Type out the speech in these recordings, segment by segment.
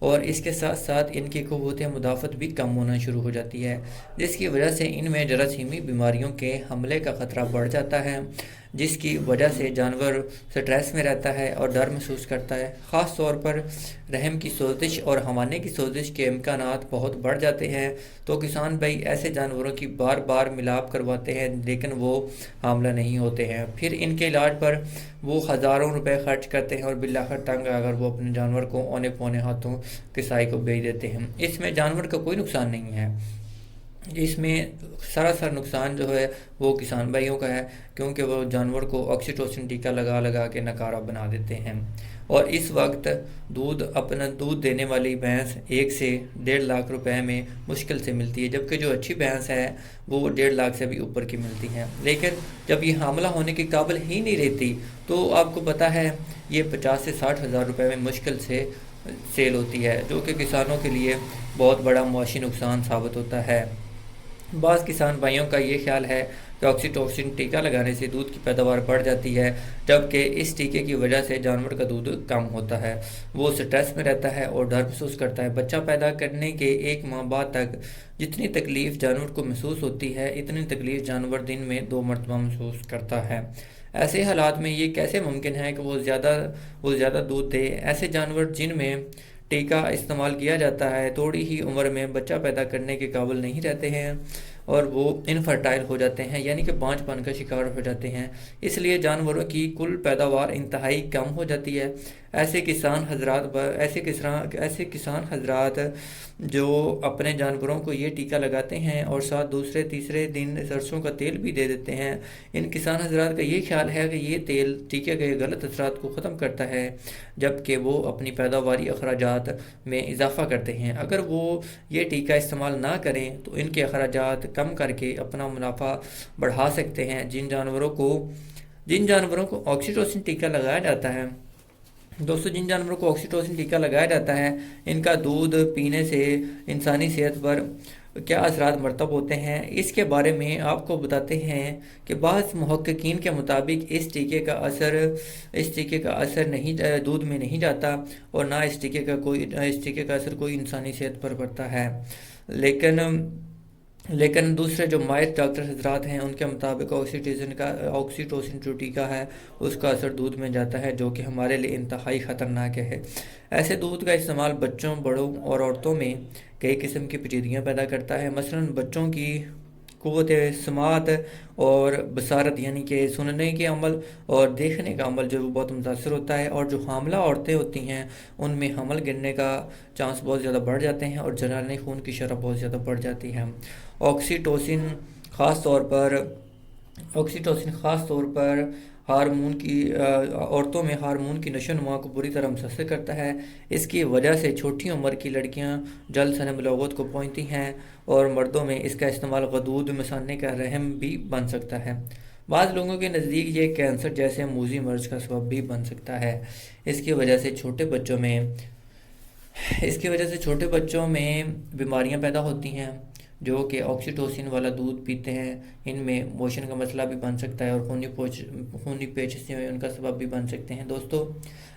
اور اس کے ساتھ ساتھ ان کی قوت مدافعت بھی کم ہونا شروع ہو جاتی ہے، جس کی وجہ سے ان میں جراثیمی بیماریوں کے حملے کا خطرہ بڑھ جاتا ہے، جس کی وجہ سے جانور سٹریس میں رہتا ہے اور ڈر محسوس کرتا ہے۔ خاص طور پر رحم کی سوزش اور ہوانے کی سوزش کے امکانات بہت بڑھ جاتے ہیں، تو کسان بھائی ایسے جانوروں کی بار بار ملاپ کرواتے ہیں لیکن وہ حاملہ نہیں ہوتے ہیں۔ پھر ان کے علاج پر وہ ہزاروں روپے خرچ کرتے ہیں اور بالآخر تنگ اگر وہ اپنے جانور کو اونے پونے ہاتھوں کسائی کو بیچ دیتے ہیں۔ اس میں جانور کا کوئی نقصان نہیں ہے، اس میں سراسر نقصان جو ہے وہ کسان بھائیوں کا ہے، کیونکہ وہ جانور کو آکسیٹوسن ٹیکہ لگا لگا کے ناکارہ بنا دیتے ہیں۔ اور اس وقت اپنا دودھ دینے والی بھینس 1 سے 1.5 لاکھ روپے میں مشکل سے ملتی ہے، جبکہ جو اچھی بھینس ہے وہ 1.5 لاکھ سے بھی اوپر کی ملتی ہے۔ لیکن جب یہ حاملہ ہونے کے قابل ہی نہیں رہتی تو آپ کو پتہ ہے یہ 50 سے 60 ہزار روپے میں مشکل سے سیل ہوتی ہے، جو کہ کسانوں کے لیے بہت بڑا معاشی نقصان ثابت ہوتا ہے۔ بعض کسان بھائیوں کا یہ خیال ہے کہ آکسیٹوسن ٹیکہ لگانے سے دودھ کی پیداوار بڑھ جاتی ہے، جبکہ اس ٹیکے کی وجہ سے جانور کا دودھ کم ہوتا ہے، وہ سٹریس میں رہتا ہے اور ڈر محسوس کرتا ہے۔ بچہ پیدا کرنے کے 1 ماہ بعد تک جتنی تکلیف جانور کو محسوس ہوتی ہے، اتنی تکلیف جانور دن میں 2 مرتبہ محسوس کرتا ہے۔ ایسے حالات میں یہ کیسے ممکن ہے کہ وہ زیادہ دودھ دے؟ ایسے جانور جن میں ٹیکہ استعمال کیا جاتا ہے تھوڑی ہی عمر میں بچہ پیدا کرنے کے قابل نہیں رہتے ہیں اور وہ انفرٹائل ہو جاتے ہیں، یعنی کہ بانجھ پن کا شکار ہو جاتے ہیں۔ اس لیے جانوروں کی کل پیداوار انتہائی کم ہو جاتی ہے۔ ایسے کسان حضرات جو اپنے جانوروں کو یہ ٹیکہ لگاتے ہیں اور ساتھ دوسرے تیسرے دن سرسوں کا تیل بھی دے دیتے ہیں، ان کسان حضرات کا یہ خیال ہے کہ یہ تیل ٹیکے کے غلط اثرات کو ختم کرتا ہے، جبکہ وہ اپنی پیداواری اخراجات میں اضافہ کرتے ہیں۔ اگر وہ یہ ٹیکہ استعمال نہ کریں تو ان کے اخراجات کم کر کے اپنا منافع بڑھا سکتے ہیں۔ جن جانوروں کو آکسیٹوسن ٹیکہ لگایا جاتا ہے جن جانوروں کو آکسیٹوسن ٹیکہ لگایا جاتا ہے، ان کا دودھ پینے سے انسانی صحت پر کیا اثرات مرتب ہوتے ہیں، اس کے بارے میں آپ کو بتاتے ہیں کہ بعض محققین کے مطابق اس ٹیکے کا اثر دودھ میں نہیں جاتا اور نہ اس ٹیکے کا اثر کوئی انسانی صحت پر پڑتا ہے۔ لیکن دوسرے جو ماہر ڈاکٹر حضرات ہیں ان کے مطابق آکسیٹوسن جو ٹیکہ ہے اس کا اثر دودھ میں جاتا ہے، جو کہ ہمارے لیے انتہائی خطرناک ہے۔ ایسے دودھ کا استعمال بچوں، بڑوں اور عورتوں میں کئی قسم کی پیچیدگیاں پیدا کرتا ہے۔ مثلاً بچوں کی قوت سماعت اور بصارت، یعنی کہ سننے کے عمل اور دیکھنے کا عمل جو بہت متاثر ہوتا ہے، اور جو حاملہ عورتیں ہوتی ہیں ان میں حمل گرنے کا چانس بہت زیادہ بڑھ جاتے ہیں اور جریان خون کی شرح بہت زیادہ بڑھ جاتی ہے۔ آکسیٹوسن خاص طور پر عورتوں میں ہارمون کی نشو و نما کو بری طرح متاثر کرتا ہے۔ اس کی وجہ سے چھوٹی عمر کی لڑکیاں جلد سن بلوغت کو پہنچتی ہیں اور مردوں میں اس کا استعمال غدود مثانے کا رحم بھی بن سکتا ہے۔ بعض لوگوں کے نزدیک یہ کینسر جیسے موذی مرض کا سبب بھی بن سکتا ہے۔ اس کی وجہ سے چھوٹے بچوں میں بیماریاں پیدا ہوتی ہیں جو کہ آکسیٹوسن والا دودھ پیتے ہیں، ان میں موشن کا مسئلہ بھی بن سکتا ہے اور خونی پیچش میں ان کا سبب بھی بن سکتے ہیں۔ دوستو،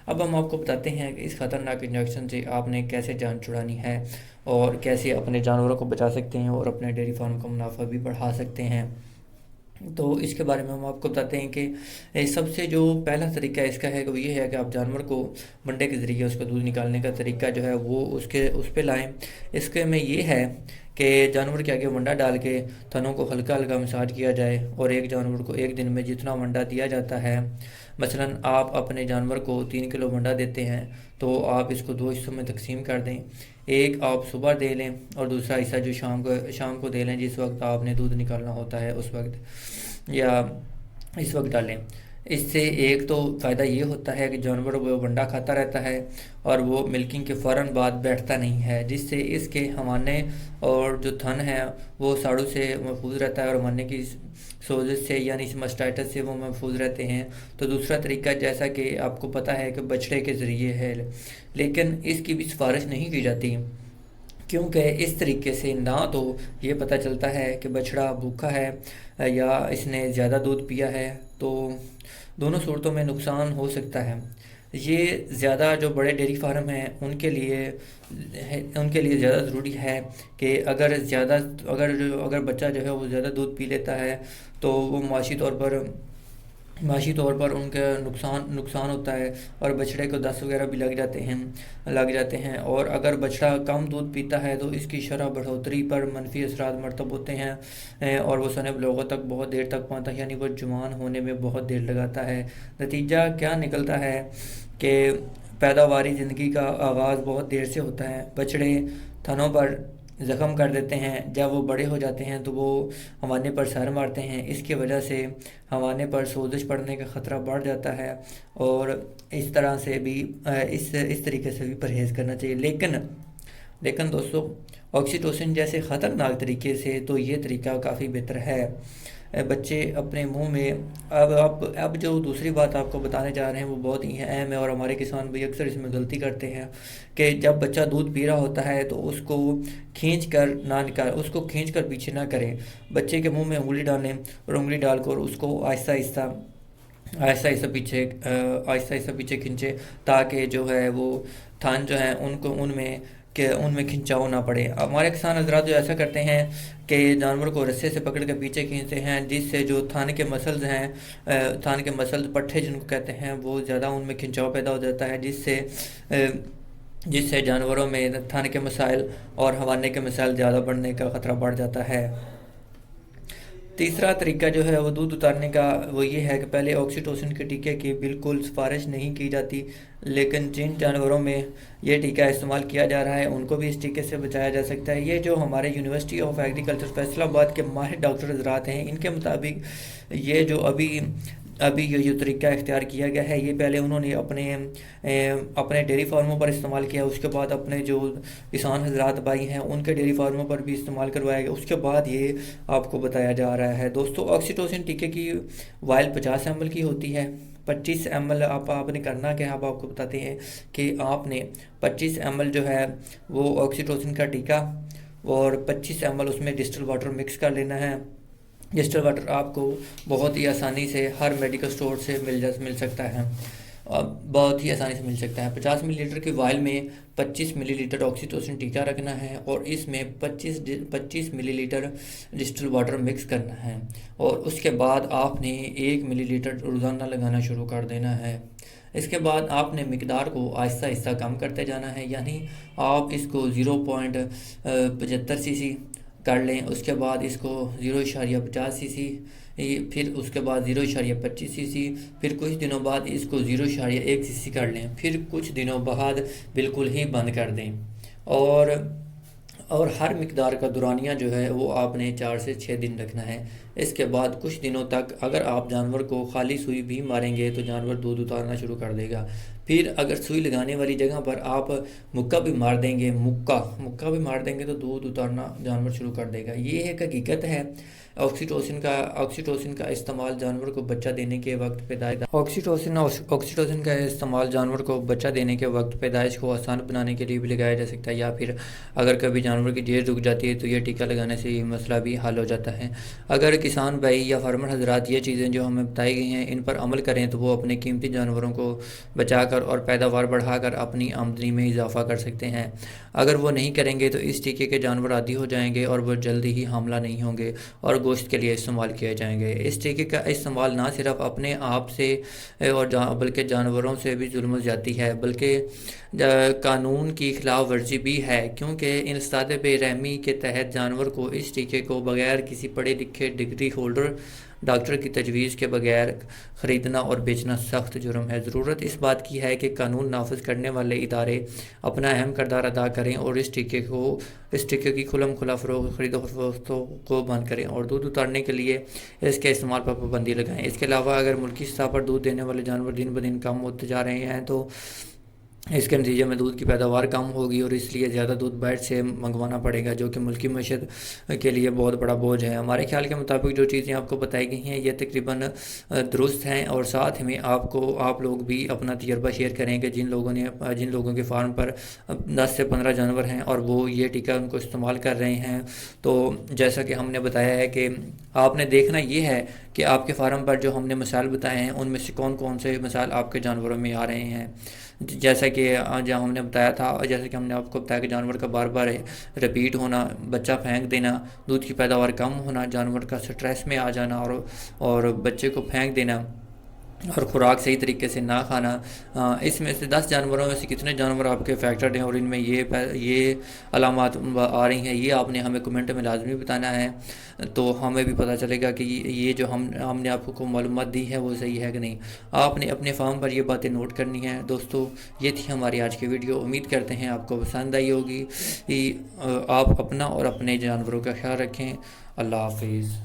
اب ہم آپ کو بتاتے ہیں کہ اس خطرناک انجیکشن سے آپ نے کیسے جان چھڑانی ہے اور کیسے اپنے جانوروں کو بچا سکتے ہیں اور اپنے ڈیری فارم کا منافع بھی بڑھا سکتے ہیں۔ تو اس کے بارے میں ہم آپ کو بتاتے ہیں کہ سب سے جو پہلا طریقہ اس کا ہے وہ یہ ہے کہ آپ جانور کو منڈے کے ذریعے اس کا دودھ نکالنے کا طریقہ جو ہے وہ اس پہ لائیں۔ اس کے میں یہ ہے کہ جانور کے آگے ونڈا ڈال کے تھنوں کو ہلکا ہلکا مساج کیا جائے، اور ایک جانور کو ایک دن میں جتنا ونڈا دیا جاتا ہے، مثلاً آپ اپنے جانور کو 3 کلو ونڈا دیتے ہیں تو آپ اس کو 2 حصوں میں تقسیم کر دیں۔ ایک آپ صبح دے لیں اور دوسرا حصہ جو شام کو دے لیں، جس وقت آپ نے دودھ نکالنا ہوتا ہے اس وقت ڈالیں۔ اس سے ایک تو فائدہ یہ ہوتا ہے کہ جانور وہ ونڈا کھاتا رہتا ہے اور وہ ملکنگ کے فوراً بعد بیٹھتا نہیں ہے، جس سے اس کے ہوانے اور جو تھن ہے وہ ساڑو سے محفوظ رہتا ہے اور ہوانے کی سوزش سے یعنی مسٹائٹس سے وہ محفوظ رہتے ہیں۔ تو دوسرا طریقہ جیسا کہ آپ کو پتہ ہے کہ بچڑے کے ذریعے ہے، لیکن اس کی بھی سفارش نہیں کی جاتی، کیونکہ اس طریقے سے نہ تو یہ پتہ چلتا ہے کہ بچڑا بھوکا ہے یا اس نے زیادہ دودھ پیا ہے، تو دونوں صورتوں میں نقصان ہو سکتا ہے۔ یہ زیادہ جو بڑے ڈیری فارم ہیں ان کے لیے زیادہ ضروری ہے کہ اگر بچہ جو ہے وہ زیادہ دودھ پی لیتا ہے تو وہ معاشی طور پر ان کا نقصان ہوتا ہے، اور بچڑے کو دست وغیرہ بھی لگ جاتے ہیں اور اگر بچڑا کم دودھ پیتا ہے تو اس کی شرح بڑھوتری پر منفی اثرات مرتب ہوتے ہیں اور وہ سن بلوغت تک بہت دیر تک پہنچتا ہے، یعنی وہ جوان ہونے میں بہت دیر لگاتا ہے۔ نتیجہ کیا نکلتا ہے کہ پیداواری زندگی کا آغاز بہت دیر سے ہوتا ہے۔ بچڑے تھنوں پر زخم کر دیتے ہیں، جب وہ بڑے ہو جاتے ہیں تو وہ ہوانے پر سر مارتے ہیں، اس کی وجہ سے ہوانے پر سوزش پڑنے کا خطرہ بڑھ جاتا ہے، اور اس طرح سے بھی اس طریقے سے بھی پرہیز کرنا چاہیے۔ لیکن دوستو، آکسیٹوسن جیسے خطرناک طریقے سے تو یہ طریقہ کافی بہتر ہے۔ بچے اپنے منہ میں اب جو دوسری بات آپ کو بتانے جا رہے ہیں وہ بہت ہی اہم ہے، اور ہمارے کسان بھی اکثر اس میں غلطی کرتے ہیں کہ جب بچہ دودھ پی رہا ہوتا ہے تو اس کو کھینچ کر پیچھے نہ کریں۔ بچے کے منہ میں انگلی ڈالیں اور انگلی ڈال کر اس کو آہستہ آہستہ پیچھے کھینچے، تاکہ جو ہے وہ تھن جو ہیں ان میں کھنچاؤ نہ پڑے۔ ہمارے کسان حضرات جو ایسا کرتے ہیں کہ جانور کو رسے سے پکڑ کے پیچھے کھینچتے ہیں، جس سے جو تھن کے مسلز پٹھے جن کو کہتے ہیں وہ زیادہ ان میں کھنچاؤ پیدا ہو جاتا ہے، جس سے جانوروں میں تھن کے مسائل اور ہوانے کے مسائل زیادہ بڑھنے کا خطرہ بڑھ جاتا ہے۔ تیسرا طریقہ جو ہے وہ دودھ اتارنے کا وہ یہ ہے کہ پہلے آکسیٹوسن کے ٹیکے کی بالکل سفارش نہیں کی جاتی، لیکن جن جانوروں میں یہ ٹیکہ استعمال کیا جا رہا ہے ان کو بھی اس ٹیکے سے بچایا جا سکتا ہے۔ یہ جو ہمارے یونیورسٹی آف ایگریکلچر فیصل آباد کے ماہر ڈاکٹر حضرات ہیں، ان کے مطابق یہ جو ابھی یہ طریقہ اختیار کیا گیا ہے، یہ پہلے انہوں نے اپنے ڈیری فارموں پر استعمال کیا، اس کے بعد اپنے جو کسان حضرات بھائی ہیں ان کے ڈیری فارموں پر بھی استعمال کروایا گیا، اس کے بعد یہ آپ کو بتایا جا رہا ہے۔ دوستو، آکسیٹوسن ٹیکے کی وائل 50 ml کی ہوتی ہے۔ 25 ml آپ نے کرنا کیا ہے، آپ کو بتاتے ہیں کہ آپ نے 25 ml جو ہے وہ آکسیٹوسن کا ٹیکہ اور 25 ml اس میں ڈسٹل واٹر مکس کر لینا ہے۔ ڈسٹل واٹر آپ کو بہت ہی آسانی سے ہر میڈیکل سٹور سے مل سکتا ہے، بہت ہی آسانی سے مل سکتا ہے۔ 50 ملی لیٹر کی وائل میں 25 ملی لیٹر آکسیٹوسن ٹیکہ رکھنا ہے اور اس میں 25 ملی لیٹر ڈسٹل واٹر مکس کرنا ہے، اور اس کے بعد آپ نے 1 ملی لیٹر روزانہ لگانا شروع کر دینا ہے۔ اس کے بعد آپ نے مقدار کو آہستہ آہستہ کم کرتے جانا ہے، یعنی آپ اس کو 0.75 cc کر لیں، اس کے بعد اس کو 0.50 cc، پھر اس کے بعد 0.25 cc، پھر کچھ دنوں بعد اس کو 0.1 cc کر لیں، پھر کچھ دنوں بعد بالکل ہی بند کر دیں، اور ہر مقدار کا دورانیہ جو ہے وہ آپ نے 4 سے 6 دن رکھنا ہے۔ اس کے بعد کچھ دنوں تک اگر آپ جانور کو خالی سوئی بھی ماریں گے تو جانور دودھ اتارنا شروع کر دے گا۔ پھر اگر سوئی لگانے والی جگہ پر آپ مکہ بھی مار دیں گے تو دودھ اتارنا جانور شروع کر دے گا۔ یہ ایک حقیقت ہے۔ آکسیٹوسن کا استعمال جانور کو بچہ دینے کے وقت پیدائش کو آسان بنانے کے لیے بھی لگایا جا سکتا ہے، یا پھر اگر کبھی جانور کی ڈیٹ رک جاتی ہے تو یہ ٹیکہ لگانے سے یہ مسئلہ بھی حل ہو جاتا ہے۔ اگر کسان بھائی یا فارمر حضرات یہ چیزیں جو ہمیں بتائی گئی ہیں ان پر عمل کریں تو وہ اپنے قیمتی جانوروں کو بچا کر اور پیداوار بڑھا کر اپنی آمدنی میں اضافہ کر سکتے ہیں۔ اگر وہ نہیں کریں گے تو اس ٹیکے کے جانور عادی ہو جائیں گے اور وہ جلدی ہی حاملہ نہیں ہوں گے اور گوشت کے لیے استعمال کیے جائیں گے۔ اس ٹیکے کا استعمال نہ صرف اپنے آپ سے بلکہ جانوروں سے بھی ظلم و زیادتی ہے، بلکہ قانون کی خلاف ورزی بھی ہے، کیونکہ انسداد بے رحمی کے تحت جانور کو اس ٹیکے کو بغیر کسی پڑھے لکھے ڈگری ہولڈر ڈاکٹر کی تجویز کے بغیر خریدنا اور بیچنا سخت جرم ہے۔ ضرورت اس بات کی ہے کہ قانون نافذ کرنے والے ادارے اپنا اہم کردار ادا کریں اور اس ٹیکے کی کھلم کھلا فروخت، خرید و فروخت کو بند کریں اور دودھ اتارنے کے لیے اس کے استعمال پر پابندی لگائیں۔ اس کے علاوہ اگر ملکی سطح پر دودھ دینے والے جانور دن بدن کم ہوتے جا رہے ہیں تو اس کے نتیجے میں دودھ کی پیداوار کم ہوگی اور اس لیے زیادہ دودھ باہر سے منگوانا پڑے گا، جو کہ ملکی معیشت کے لیے بہت بڑا بوجھ ہے۔ ہمارے خیال کے مطابق جو چیزیں آپ کو بتائی گئی ہیں یہ تقریباً درست ہیں، اور ساتھ میں آپ لوگ بھی اپنا تجربہ شیئر کریں کہ جن لوگوں کے فارم پر 10 سے 15 جانور ہیں اور وہ یہ ٹیکہ ان کو استعمال کر رہے ہیں، تو جیسا کہ ہم نے بتایا ہے کہ آپ نے دیکھنا یہ ہے کہ آپ کے فارم پر جو ہم نے مسائل بتائے ہیں ان میں سے کون کون سے مسائل آپ کے جانوروں میں آ رہے ہیں۔ جیسا کہ جہاں ہم نے بتایا تھا، جیسا کہ ہم نے آپ کو بتایا کہ جانور کا بار بار رپیٹ ہونا، بچہ پھینک دینا، دودھ کی پیداوار کم ہونا، جانور کا سٹریس میں آ جانا اور بچے کو پھینک دینا اور خوراک صحیح طریقے سے نہ کھانا، اس میں سے 10 جانوروں میں سے کتنے جانور آپ کے افیکٹڈ ہیں اور ان میں یہ علامات آ رہی ہیں، یہ آپ نے ہمیں کمنٹ میں لازمی بتانا ہے، تو ہمیں بھی پتہ چلے گا کہ یہ جو ہم نے آپ کو معلومات دی ہے وہ صحیح ہے کہ نہیں۔ آپ نے اپنے فارم پر یہ باتیں نوٹ کرنی ہیں۔ دوستو، یہ تھی ہماری آج کی ویڈیو، امید کرتے ہیں آپ کو پسند آئی ہوگی۔ آپ اپنا اور اپنے جانوروں کا خیال رکھیں۔ اللہ حافظ۔